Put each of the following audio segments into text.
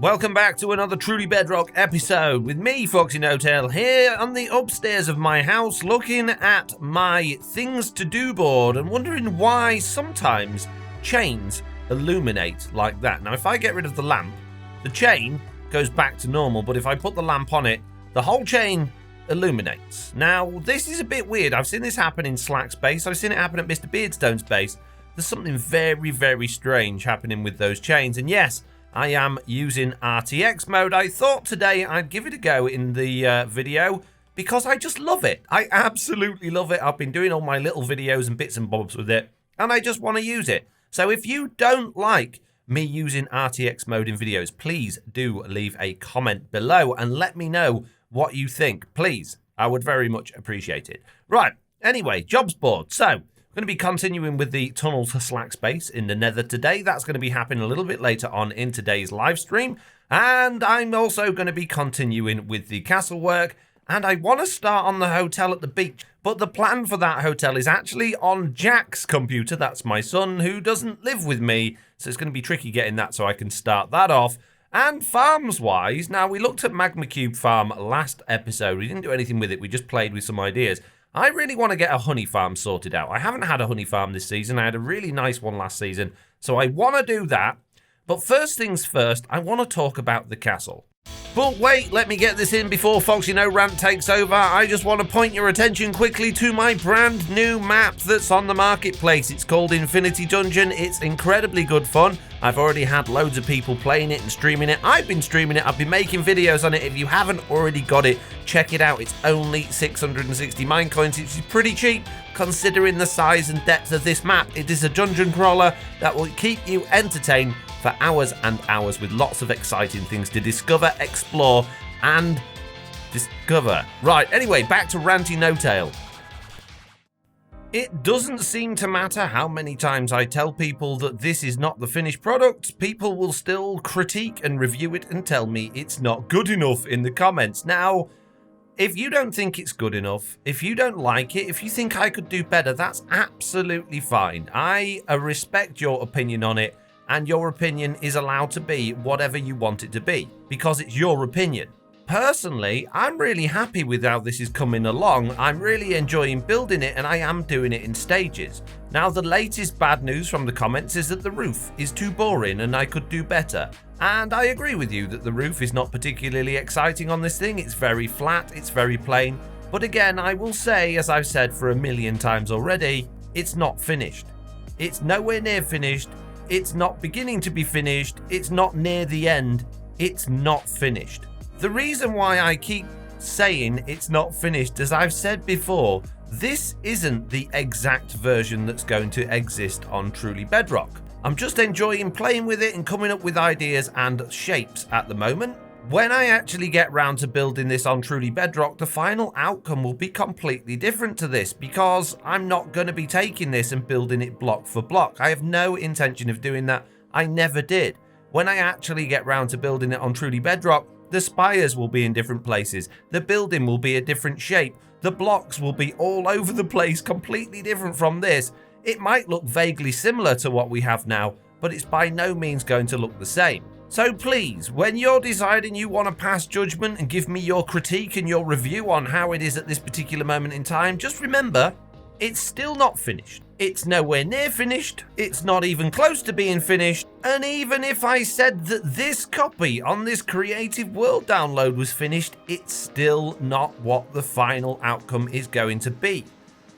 Welcome back to another Truly Bedrock episode with me, FoxyNoTail, here on the upstairs of my house looking at my things to do board and wondering why sometimes chains illuminate like that. Now, if I get rid of the lamp, the chain goes back to normal, but if I put the lamp on it, the whole chain illuminates. Now, this is a bit weird. I've seen this happen in Slack's base. I've seen it happen at Mr. Beardstone's base. There's something very, very strange happening with those chains. And yes, I am using RTX mode. I thought today I'd give it a go in the video because I just love it. I absolutely love it. I've been doing all my little videos and bits and bobs with it, and I just want to use it. So if you don't like me using RTX mode in videos, please do leave a comment below and let me know what you think. Please, I would very much appreciate it. Right, anyway, jobs board. So going to be continuing with the tunnel to Slack space in the Nether today. That's going to be happening a little bit later on in today's live stream. And I'm also going to be continuing with the castle work. And I want to start on the hotel at the beach. But the plan for that hotel is actually on Jack's computer. That's my son, who doesn't live with me. So it's going to be tricky getting that so I can start that off. And farms-wise, now we looked at Magma Cube Farm last episode. We didn't do anything with it. We just played with some ideas. I really want to get a honey farm sorted out. I haven't had a honey farm this season. I had a really nice one last season. So I want to do that. But first things first, I want to talk about the castle. But wait, let me get this in before FoxyNoRant takes over. I just want to point your attention quickly to my brand new map that's on the marketplace. It's called Infinity Dungeon. It's incredibly good fun. I've already had loads of people playing it and streaming it. I've been streaming it. I've been making videos on it. If you haven't already got it, check it out. It's only 660 mine coins, which is pretty cheap considering the size and depth of this map. It is a dungeon crawler that will keep you entertained for hours and hours with lots of exciting things to discover, explore, and discover. Right, anyway, back to Ranty No-Tail. It doesn't seem to matter how many times I tell people that this is not the finished product, people will still critique and review it and tell me it's not good enough in the comments. Now, if you don't think it's good enough, if you don't like it, if you think I could do better, that's absolutely fine. I respect your opinion on it, and your opinion is allowed to be whatever you want it to be, because it's your opinion. Personally, I'm really happy with how this is coming along. I'm really enjoying building it, and I am doing it in stages. Now, the latest bad news from the comments is that the roof is too boring and I could do better. And I agree with you that the roof is not particularly exciting on this thing. It's very flat, it's very plain. But again, I will say, as I've said for a million times already, it's not finished. It's nowhere near finished. It's not beginning to be finished. It's not near the end. It's not finished. The reason why I keep saying it's not finished, as I've said before, this isn't the exact version that's going to exist on Truly Bedrock. I'm just enjoying playing with it and coming up with ideas and shapes at the moment. When I actually get round to building this on Truly Bedrock, the final outcome will be completely different to this, because I'm not going to be taking this and building it block for block. I have no intention of doing that. I never did. When I actually get round to building it on Truly Bedrock, the spires will be in different places. The building will be a different shape. The blocks will be all over the place, completely different from this. It might look vaguely similar to what we have now, but it's by no means going to look the same. So please, when you're deciding you want to pass judgment and give me your critique and your review on how it is at this particular moment in time, just remember, it's still not finished. It's nowhere near finished. It's not even close to being finished. And even if I said that this copy on this Creative World download was finished, it's still not what the final outcome is going to be.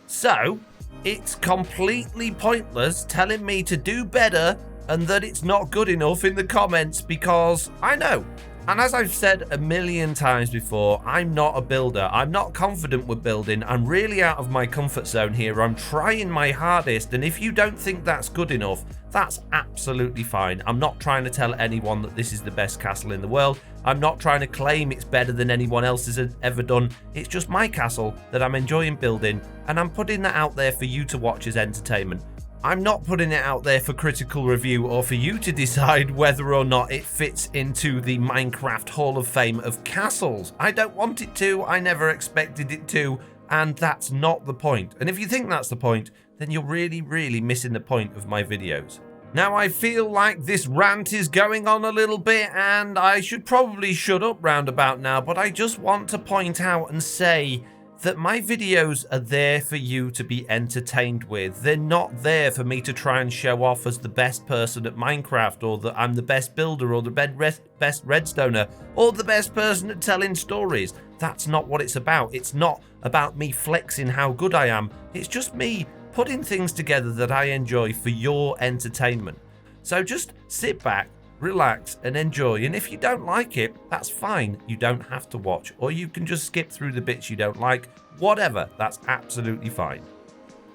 So, it's completely pointless telling me to do better and that it's not good enough in the comments, because I know. And as I've said a million times before, I'm not a builder. I'm not confident with building. I'm really out of my comfort zone here. I'm trying my hardest, and if you don't think that's good enough, that's absolutely fine. I'm not trying to tell anyone that this is the best castle in the world. I'm not trying to claim it's better than anyone else has ever done. It's just my castle that I'm enjoying building, and I'm putting that out there for you to watch as entertainment. I'm not putting it out there for critical review or for you to decide whether or not it fits into the Minecraft Hall of Fame of castles. I don't want it to, I never expected it to, and that's not the point. And if you think that's the point, then you're really, really missing the point of my videos. Now, I feel like this rant is going on a little bit, and I should probably shut up round about now, but I just want to point out and say that my videos are there for you to be entertained with. They're not there for me to try and show off as the best person at Minecraft, or that I'm the best builder, or the best redstoner, or the best person at telling stories. That's not what it's about. It's not about me flexing how good I am. It's just me putting things together that I enjoy for your entertainment. So just sit back, relax, and enjoy. And if you don't like it, that's fine. You don't have to watch, or you can just skip through the bits you don't like. Whatever, that's absolutely fine.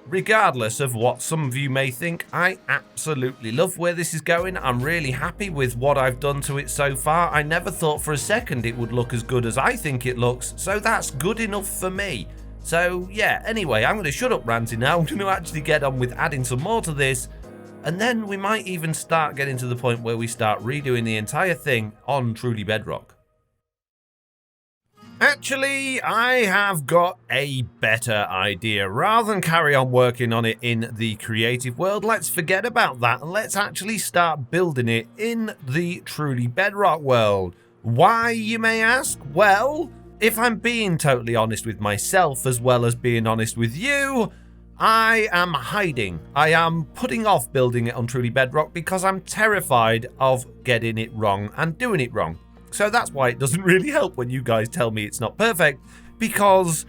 Regardless of what some of you may think, I absolutely love where this is going. I'm really happy with what I've done to it so far. I never thought for a second it would look as good as I think it looks, so that's good enough for me. So yeah, anyway, I'm going to shut up ranting now. I'm going to actually get on with adding some more to this, and then we might even start getting to the point where we start redoing the entire thing on Truly Bedrock. Actually, I have got a better idea. Rather than carry on working on it in the creative world, let's forget about that and let's actually start building it in the Truly Bedrock world. Why, you may ask? Well, if I'm being totally honest with myself as well as being honest with you, I am hiding. I am putting off building it on Truly Bedrock because I'm terrified of getting it wrong and doing it wrong. So that's why it doesn't really help when you guys tell me it's not perfect, because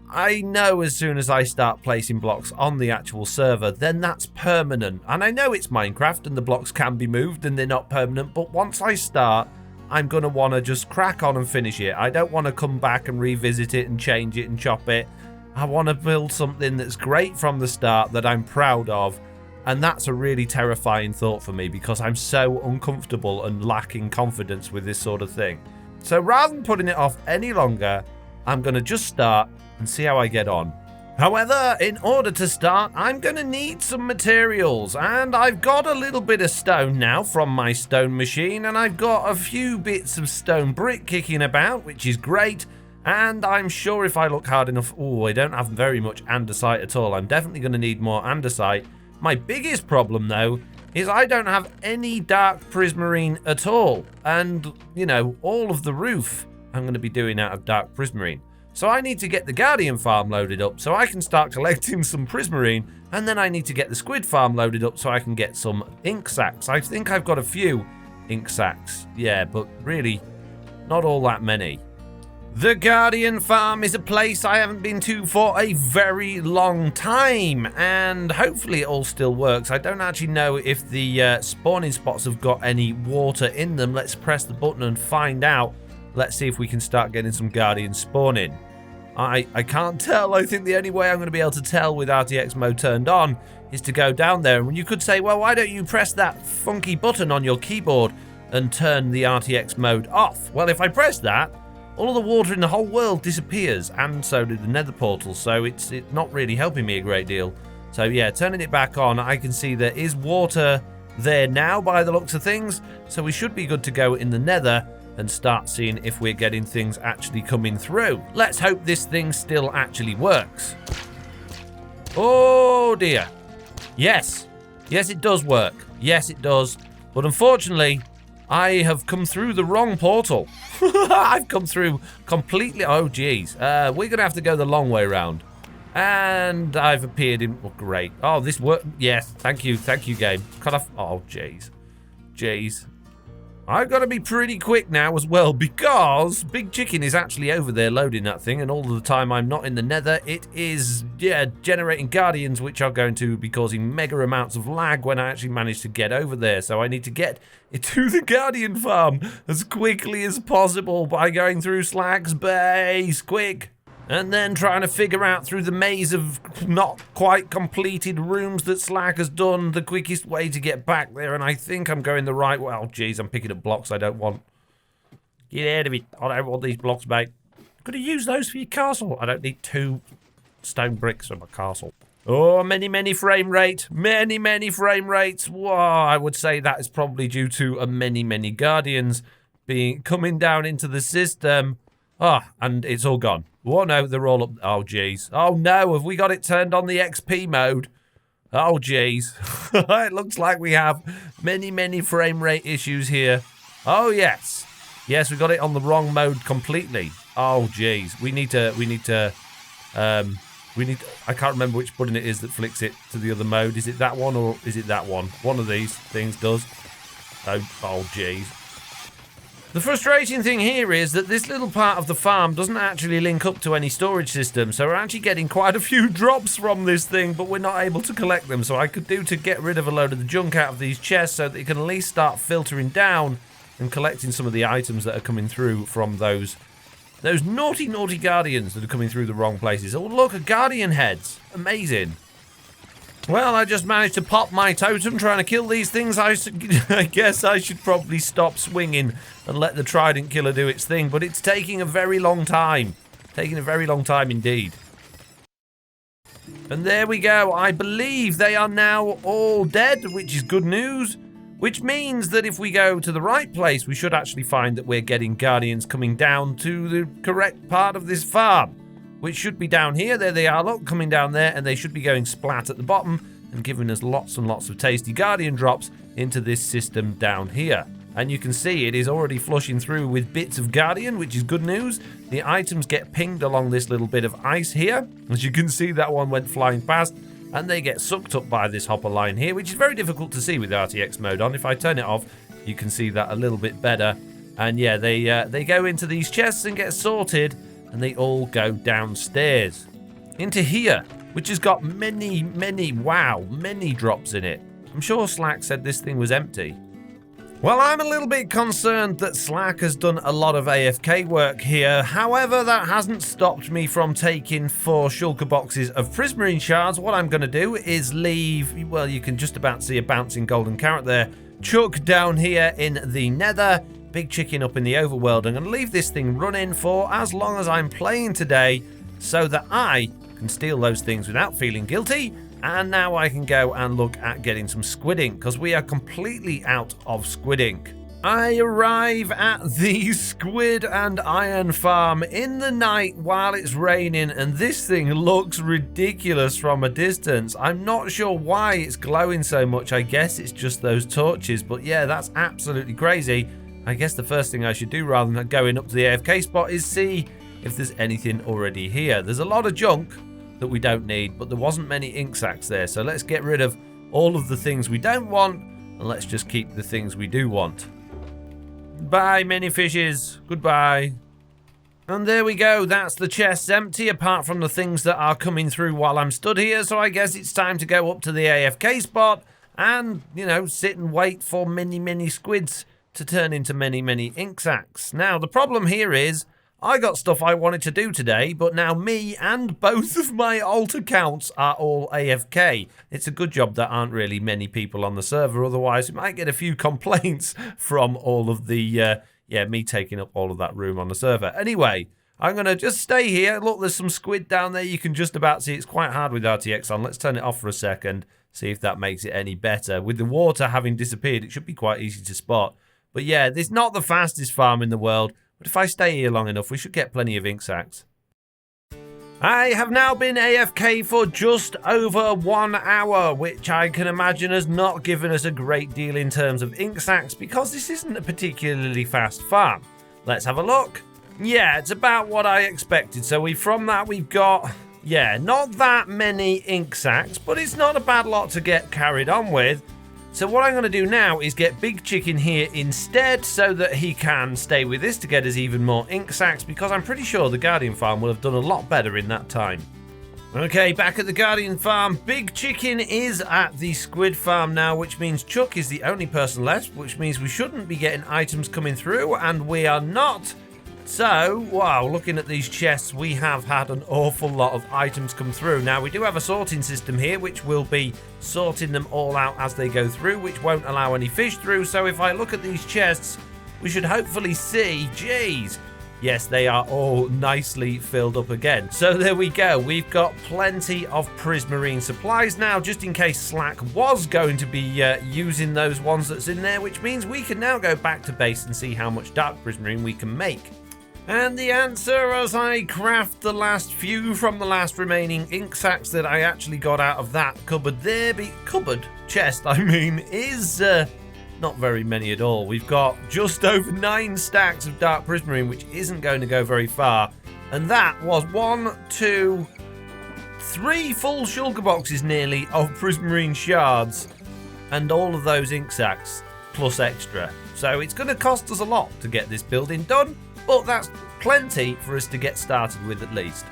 I know as soon as I start placing blocks on the actual server, then that's permanent. And I know it's Minecraft and the blocks can be moved and they're not permanent, but once I start, I'm going to want to just crack on and finish it. I don't want to come back and revisit it and change it and chop it. I want to build something that's great from the start that I'm proud of. And that's a really terrifying thought for me because I'm so uncomfortable and lacking confidence with this sort of thing. So rather than putting it off any longer, I'm going to just start and see how I get on. However, in order to start, I'm going to need some materials, and I've got a little bit of stone now from my stone machine, and I've got a few bits of stone brick kicking about, which is great, and I'm sure if I look hard enough, I don't have very much andesite at all. I'm definitely going to need more andesite. My biggest problem, though, is I don't have any dark prismarine at all, and, you know, all of the roof I'm going to be doing out of dark prismarine. So I need to get the Guardian farm loaded up so I can start collecting some prismarine, and then I need to get the squid farm loaded up so I can get some ink sacs. I think I've got a few ink sacs, yeah, but really not all that many. The Guardian farm is a place I haven't been to for a very long time, and hopefully it all still works. I don't actually know if the spawning spots have got any water in them. Let's press the button and find out. Let's see if we can start getting some Guardian spawning. I can't tell. I think the only way I'm going to be able to tell with RTX mode turned on is to go down there. And you could say, well, why don't you press that funky button on your keyboard and turn the RTX mode off? Well, if I press that, all of the water in the whole world disappears, and so did the nether portal. So it's not really helping me a great deal. So yeah, turning it back on, I can see there is water there now by the looks of things. So we should be good to go in the nether and start seeing if we're getting things actually coming through. Let's hope this thing still actually works. Oh dear. Yes. Yes, it does work. Yes, it does. But unfortunately, I have come through the wrong portal. I've come through completely. Oh, geez. We're going to have to go the long way around. And I've appeared in. Oh, great. Oh, this worked. Yes. Thank you. Thank you, game. Cut off. Oh, jeez. Jeez. I've got to be pretty quick now as well, because Big Chicken is actually over there loading that thing, and all of the time I'm not in the nether, it is, generating guardians, which are going to be causing mega amounts of lag when I actually manage to get over there. So I need to get to the guardian farm as quickly as possible by going through Slack's base, quick. And then trying to figure out through the maze of not quite completed rooms that Slack has done the quickest way to get back there. And I think I'm going the right way. Oh, geez, I'm picking up blocks I don't want. Get out of it. I don't want these blocks, mate. I'm going to use those for your castle. I don't need 2 stone bricks for my castle. Oh, many frame rate. Many frame rates. Whoa, I would say that is probably due to many guardians coming down into the system. And it's all gone. Oh, no, they're all up. Oh, jeez. Oh, no, have we got it turned on the XP mode? Oh, jeez. It looks like we have many frame rate issues here. Oh, yes. Yes, we got it on the wrong mode completely. Oh, jeez. We need to, I can't remember which button it is that flicks it to the other mode. Is it that one or is it that one? One of these things does. Oh, jeez. The frustrating thing here is that this little part of the farm doesn't actually link up to any storage system, so we're actually getting quite a few drops from this thing, but we're not able to collect them. So I could do to get rid of a load of the junk out of these chests so that it can at least start filtering down and collecting some of the items that are coming through from those naughty guardians that are coming through the wrong places. Oh, look, guardian heads. Amazing. Well, I just managed to pop my totem trying to kill these things. I guess I should probably stop swinging and let the trident killer do its thing, but it's taking a very long time. Taking a very long time indeed. And there we go. I believe they are now all dead, which is good news. Which means that if we go to the right place, we should actually find that we're getting guardians coming down to the correct part of this farm. Which should be down here. There they are, look, coming down there, and they should be going splat at the bottom and giving us lots and lots of tasty guardian drops into this system down here. And you can see it is already flushing through with bits of guardian, which is good news. The items get pinged along this little bit of ice here. As you can see, that one went flying past, and they get sucked up by this hopper line here, which is very difficult to see with RTX mode on. If I turn it off, you can see that a little bit better. And yeah, they go into these chests and get sorted, and they all go downstairs into here, which has got many drops in it. I'm sure Slack said this thing was empty. Well, I'm a little bit concerned that Slack has done a lot of AFK work here. However, that hasn't stopped me from taking 4 shulker boxes of prismarine shards. What I'm going to do is leave, well, you can just about see a bouncing golden carrot there, Chuck down here in the nether, Big Chicken up in the overworld. I'm going to leave this thing running for as long as I'm playing today so that I can steal those things without feeling guilty. And now I can go and look at getting some squid ink because we are completely out of squid ink. I arrive at the squid and iron farm in the night while it's raining, and this thing looks ridiculous from a distance. I'm not sure why it's glowing so much. I guess it's just those torches, but yeah, that's absolutely crazy. I guess the first thing I should do rather than going up to the AFK spot is see if there's anything already here. There's a lot of junk that we don't need, but there wasn't many ink sacs there. So let's get rid of all of the things we don't want, and let's just keep the things we do want. Bye, many fishes. Goodbye. And there we go. That's the chest empty, apart from the things that are coming through while I'm stood here. So I guess it's time to go up to the AFK spot and, you know, sit and wait for many squids to turn into many ink sacs. Now, the problem here is I got stuff I wanted to do today, but now me and both of my alt accounts are all AFK. It's a good job there aren't really many people on the server, otherwise we might get a few complaints from all of the, me taking up all of that room on the server. Anyway, I'm going to just stay here. Look, there's some squid down there. You can just about see it's quite hard with RTX on. Let's turn it off for a second, see if that makes it any better. With the water having disappeared, it should be quite easy to spot. But yeah, this is not the fastest farm in the world, but if I stay here long enough, we should get plenty of ink sacs. I have now been AFK for just over 1 hour, which I can imagine has not given us a great deal in terms of ink sacs because this isn't a particularly fast farm. Let's have a look. Yeah, it's about what I expected. So from that we've got, not that many ink sacs, but it's not a bad lot to get carried on with. So what I'm going to do now is get Big Chicken here instead so that he can stay with this to get us even more ink sacs, because I'm pretty sure the Guardian farm will have done a lot better in that time. Okay, back at the Guardian farm, Big Chicken is at the squid farm now, which means Chuck is the only person left, which means we shouldn't be getting items coming through, and we are not. So, wow, looking at these chests, we have had an awful lot of items come through. Now, we do have a sorting system here, which will be sorting them all out as they go through, which won't allow any fish through. So if I look at these chests, we should hopefully see, geez, yes, they are all nicely filled up again. So there we go. We've got plenty of prismarine supplies now, just in case Slack was going to be using those ones that's in there, which means we can now go back to base and see how much dark prismarine we can make. And the answer, as I craft the last few from the last remaining ink sacs that I actually got out of that cupboard there, chest, is not very many at all. We've got just over 9 stacks of dark prismarine, which isn't going to go very far. And that was 1, 2, 3 full shulker boxes nearly of prismarine shards. And all of those ink sacs plus extra. So it's going to cost us a lot to get this building done. But that's plenty for us to get started with at least.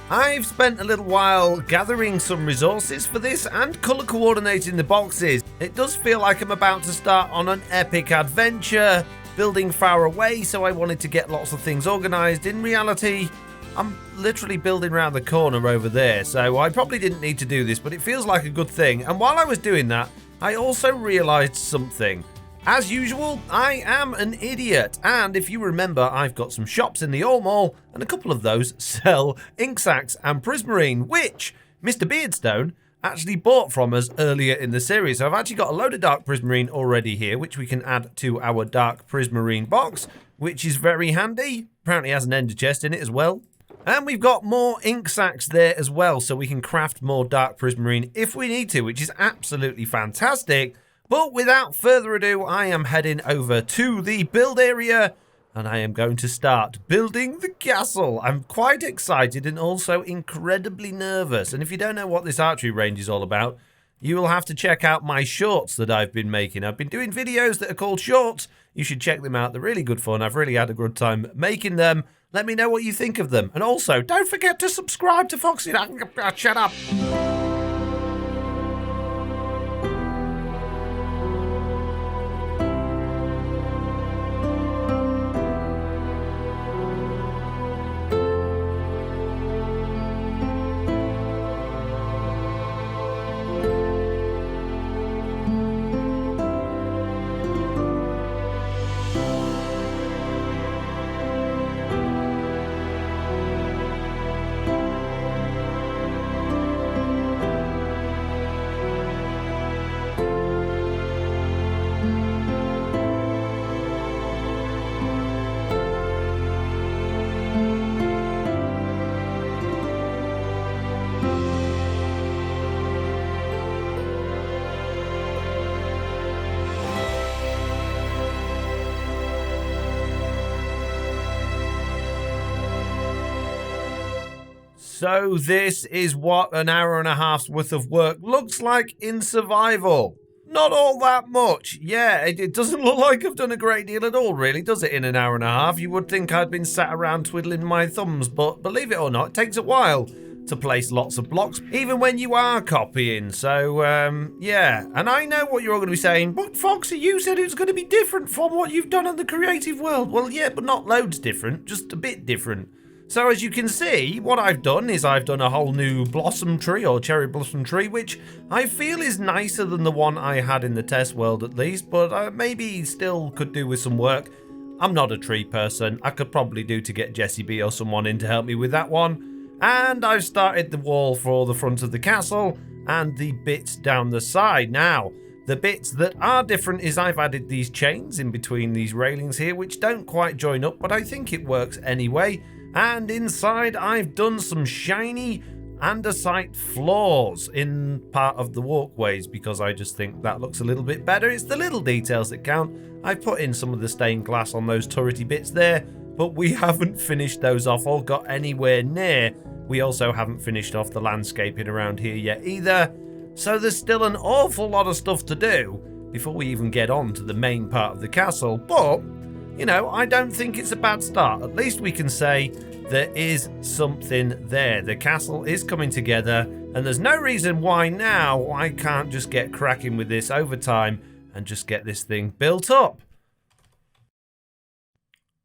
I've spent a little while gathering some resources for this and colour coordinating the boxes. It does feel like I'm about to start on an epic adventure, building far away, so I wanted to get lots of things organised. In reality, I'm literally building around the corner over there, so I probably didn't need to do this, but it feels like a good thing. And while I was doing that, I also realised something. As usual, I am an idiot, and if you remember, I've got some shops in the All Mall, and a couple of those sell ink sacs and prismarine, which Mr. Beardstone actually bought from us earlier in the series. So I've actually got a load of dark prismarine already here, which we can add to our dark prismarine box, which is very handy. Apparently has an ender chest in it as well. And we've got more ink sacs there as well, so we can craft more dark prismarine if we need to, which is absolutely fantastic. But without further ado, I am heading over to the build area and I am going to start building the castle. I'm quite excited and also incredibly nervous. And if you don't know what this archery range is all about, you will have to check out my shorts that I've been making. I've been doing videos that are called shorts. You should check them out. They're really good fun. I've really had a good time making them. Let me know what you think of them. And also, don't forget to subscribe to Foxy. Shut up. So this is what an hour and a half's worth of work looks like in survival. Not all that much. Yeah, it doesn't look like I've done a great deal at all, really, does it, in an hour and a half? You would think I'd been sat around twiddling my thumbs, but believe it or not, it takes a while to place lots of blocks, even when you are copying. So, yeah. And I know what you're all going to be saying, but Foxy, you said it was going to be different from what you've done in the creative world. Well, yeah, but not loads different, just a bit different. So as you can see, what I've done is I've done a whole new blossom tree, or cherry blossom tree, which I feel is nicer than the one I had in the test world at least, but maybe still could do with some work. I'm not a tree person. I could probably do to get Jessie B or someone in to help me with that one. And I've started the wall for the front of the castle and the bits down the side. Now, the bits that are different is I've added these chains in between these railings here, which don't quite join up, but I think it works anyway. And inside, I've done some shiny andesite floors in part of the walkways because I just think that looks a little bit better. It's the little details that count. I've put in some of the stained glass on those turrety bits there, but we haven't finished those off or got anywhere near. We also haven't finished off the landscaping around here yet either. So there's still an awful lot of stuff to do before we even get on to the main part of the castle. But, you know, I don't think it's a bad start. At least we can say there is something there. The castle is coming together, and there's no reason why now I can't just get cracking with this over time and just get this thing built up.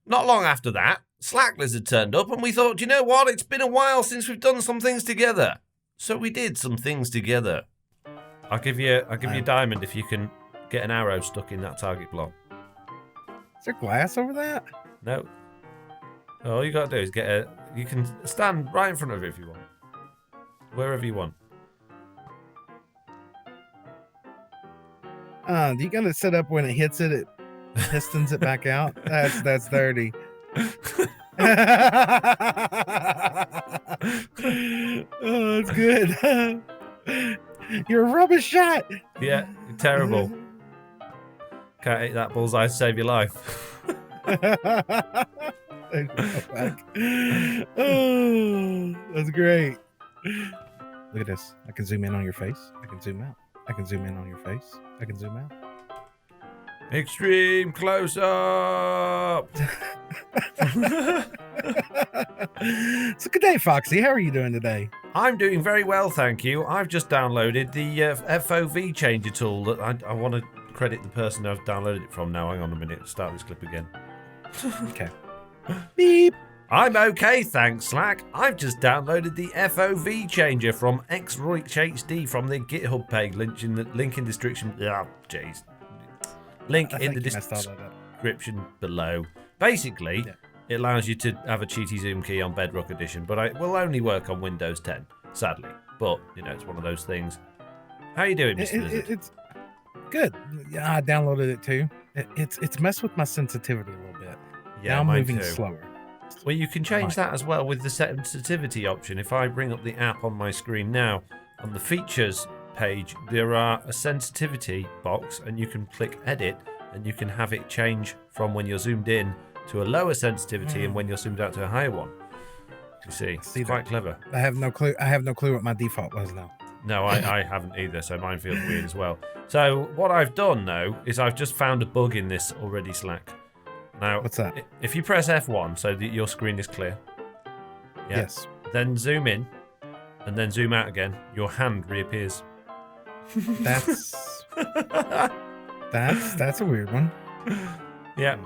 Not long after that, SlackLizard turned up, and we thought, you know what, it's been a while since we've done some things together. So we did some things together. I'll give you a diamond if you can get an arrow stuck in that target block. Is there glass over that? No. All you gotta do is you can stand right in front of it if you want. Wherever you want. You gotta set up when it hits it, it pistons it back out. That's dirty. Oh, that's good. You're a rubbish shot. Yeah, you're terrible. Can't hit that bullseye to save your life. Oh, that's great. Look at this. I can zoom in on your face. I can zoom out. I can zoom in on your face. I can zoom out. Extreme close up. It's a good day, Foxy. How are you doing today? I'm doing very well, thank you. I've just downloaded the FOV changer tool that I want to credit the person I've downloaded it from now. Hang on a minute. Start this clip again. Okay. Beep. I'm okay, thanks, Slack. I've just downloaded the FOV changer from XRoich from the GitHub page. Link in the description. Ah, jeez. Link in the description below. Basically, it allows you to have a cheaty zoom key on Bedrock Edition, but it will only work on Windows 10, sadly. But, you know, it's one of those things. How are you doing, Mr. Lizard? It's good. Yeah, I downloaded it too. It's messed with my sensitivity a little bit. Yeah, now I'm moving too. slower. Well, you can change that as well with the sensitivity option. If I bring up the app on my screen now, on the features page, there are a sensitivity box, and you can click edit, and you can have it change from when you're zoomed in to a lower sensitivity and when you're zoomed out to a higher one. You see, it's quite clever. I have no clue. I have no clue what my default was now. No, I haven't either, so mine feels weird as well. So what I've done now is I've just found a bug in this already, Slack. Now, what's that? If you press F1 so that your screen is clear, yes, then zoom in, and then zoom out again, your hand reappears. That's a weird one. Yeah.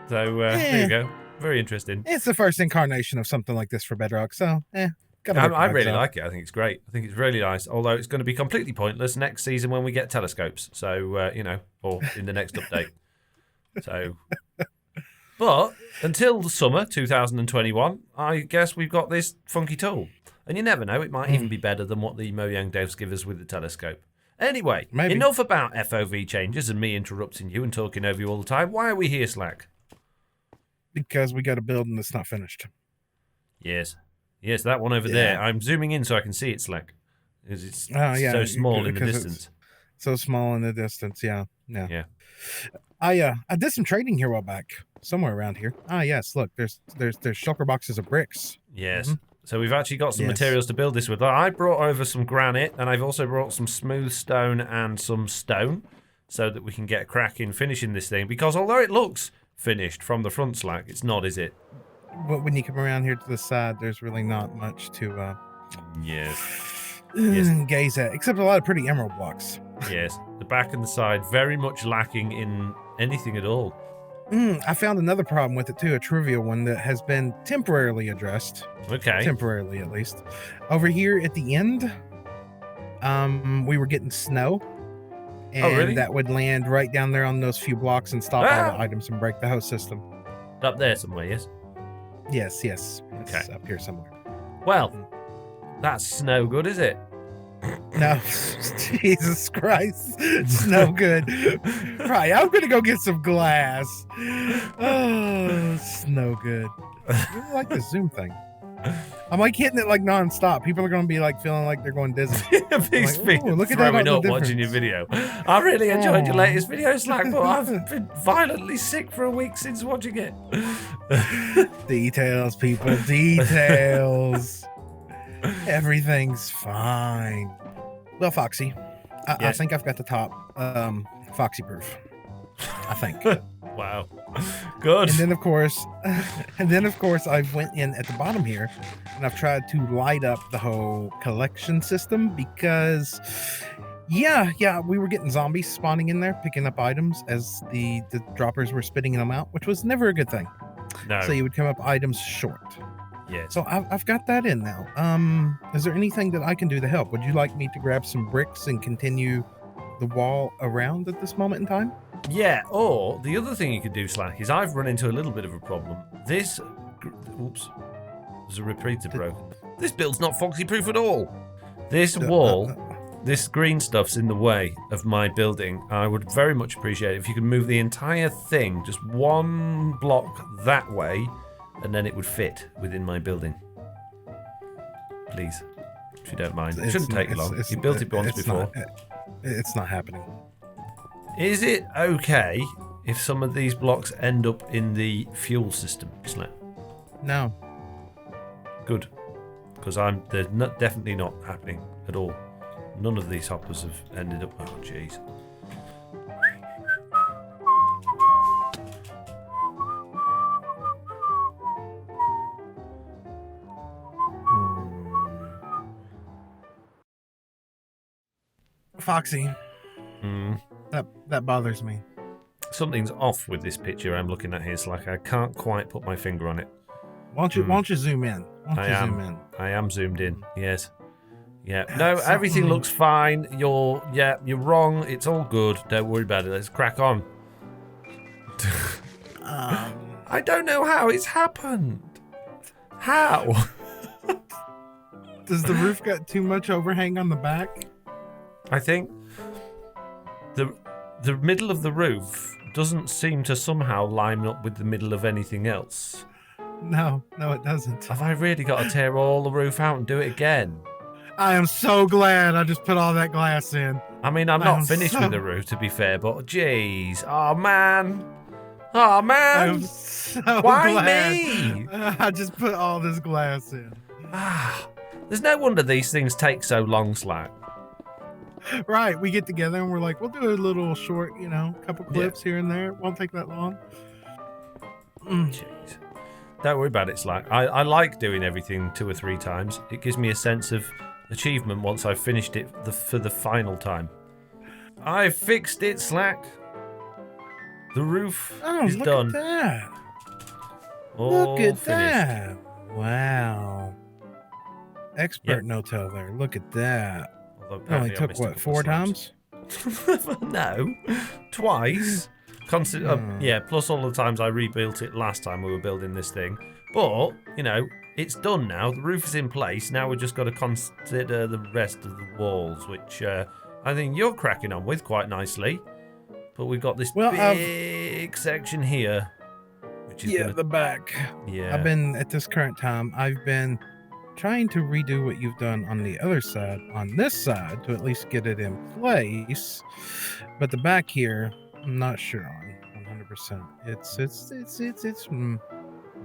So there you go. Very interesting. It's the first incarnation of something like this for Bedrock, so I really like it. I think it's great. I think it's really nice. Although it's going to be completely pointless next season when we get telescopes. So you know, or in the next update. So, but until the summer 2021, I guess we've got this funky tool. And you never know, it might even be better than what the Mojang devs give us with the telescope. Anyway, enough about FOV changes and me interrupting you and talking over you all the time. Why are we here, Slack? Because we got a building that's not finished. Yes, that one over there. I'm zooming in so I can see it, Slack. Because it's so small in the distance. So small in the distance, yeah. I did some trading here a while back, somewhere around here. Ah, yes. Look, there's shulker boxes of bricks. Yes. So we've actually got some materials to build this with. I brought over some granite, and I've also brought some smooth stone and some stone, so that we can get cracking finishing this thing. Because although it looks finished from the front, Slack, it's not, is it? But when you come around here to the side, there's really not much to gaze at, except a lot of pretty emerald blocks. Yes, the back and the side very much lacking in anything at all. I found another problem with it too, a trivial one that has been temporarily addressed. Okay. Temporarily, at least. Over here at the end, we were getting snow. And that would land right down there on those few blocks and stop all the items and break the host system. Up there somewhere, yes? Yes. It's up here somewhere. Well, that's no good, is it? No, Jesus Christ, it's no good. Right, I'm gonna go get some glass. Oh, it's no good. I really like the zoom thing. I'm like hitting it like nonstop. People are gonna be like feeling like they're going dizzy. Look at that! Up watching your video. I really enjoyed your latest video, Slack, but I've been violently sick for a week since watching it. Details, people, details. Everyth's fine. Well, Foxy, I think I've got the top Foxy proof. I think. Wow. Good. And then of course I've went in at the bottom here and I've tried to light up the whole collection system because we were getting zombies spawning in there, picking up items as the droppers were spitting them out, which was never a good thing. No. So you would come up items short. Yes. So I've got that in now. Is there anything that I can do to help? Would you like me to grab some bricks and continue the wall around at this moment in time? Yeah, or the other thing you could do, Slack, is I've run into a little bit of a problem. There's a repeater broken. This build's not Foxy proof at all. This wall, this green stuff's in the way of my building. I would very much appreciate it if you could move the entire thing just one block that way and then it would fit within my building. Please, if you don't mind. It shouldn't take long. You built it once before. It's not happening. Is it okay if some of these blocks end up in the fuel system, Slack? No. Good, because they're definitely not happening at all. None of these hoppers have ended up. Oh, jeez. Foxy. That bothers me. Something's off with this picture I'm looking at here. It's like I can't quite put my finger on it. Why don't you zoom in? Zoom in? I am zoomed in. Yes. Yeah. No, everything looks fine. You're wrong. It's all good. Don't worry about it. Let's crack on. I don't know how it's happened. How? Does the roof got too much overhang on the back? I think the middle of the roof doesn't seem to somehow line up with the middle of anything else. No, it doesn't. Have I really got to tear all the roof out and do it again? I am so glad I just put all that glass in. I mean, I'm not finished with the roof, to be fair, but jeez. Oh, man. I'm so Why glad me? I just put all this glass in. There's no wonder these things take so long, Slack. Right, we get together and we're like, we'll do a little short, couple clips here and there. It won't take that long. Jeez. Don't worry about it, Slack. I like doing everything 2 or 3 times. It gives me a sense of achievement once I've finished it for the final time. I fixed it, Slack. The roof is done. Look at that. All look at finished. that. Wow. Expert no-tail there. Look at that. It only took, 4 times? No, twice. Plus all the times I rebuilt it last time we were building this thing. But, it's done now. The roof is in place. Now we've just got to consider the rest of the walls, which I think you're cracking on with quite nicely. But we've got this big section here. Which is the back. Yeah. At this current time, I've been trying to redo what you've done on the other side, on this side, to at least get it in place. But the back here, I'm not sure on 100%. It's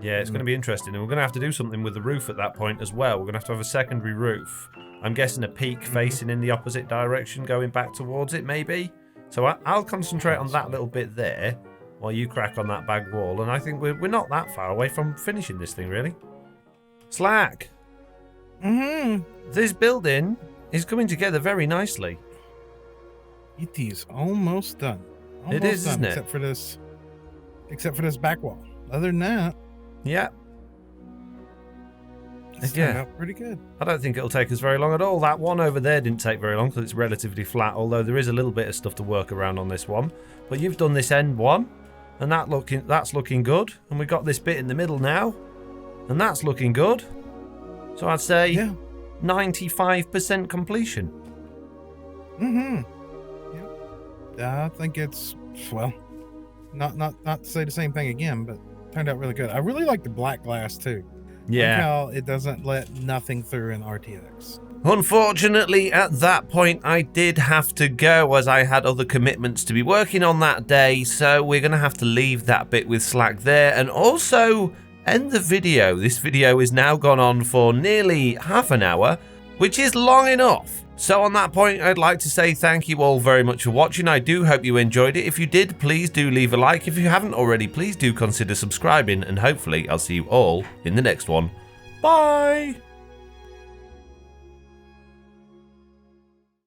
Yeah, it's going to be interesting. And we're going to have to do something with the roof at that point as well. We're going to have a secondary roof. I'm guessing a peak facing in the opposite direction, going back towards it, maybe. So I'll concentrate on that little bit there while you crack on that back wall. And I think we're not that far away from finishing this thing, really. Slack. This building is coming together very nicely. It is almost done. It is, isn't it? Except for this back wall. Other than that, yeah. It's turned out pretty good. I don't think it'll take us very long at all. That one over there didn't take very long because it's relatively flat, although there is a little bit of stuff to work around on this one. But you've done this end one, and that's looking good. And we've got this bit in the middle now, and that's looking good. So I'd say 95% completion. I think it's, not to say the same thing again, but turned out really good. I really like the black glass too. Yeah. Like how it doesn't let nothing through in RTX. Unfortunately, at that point, I did have to go as I had other commitments to be working on that day. So we're going to have to leave that bit with Slack there and also end the video. This video is now gone on for nearly half an hour, which is long enough. So on that point, I'd like to say thank you all very much for watching. I do hope you enjoyed it. If you did, please do leave a like. If you haven't already, please do consider subscribing, and hopefully I'll see you all in the next one. Bye!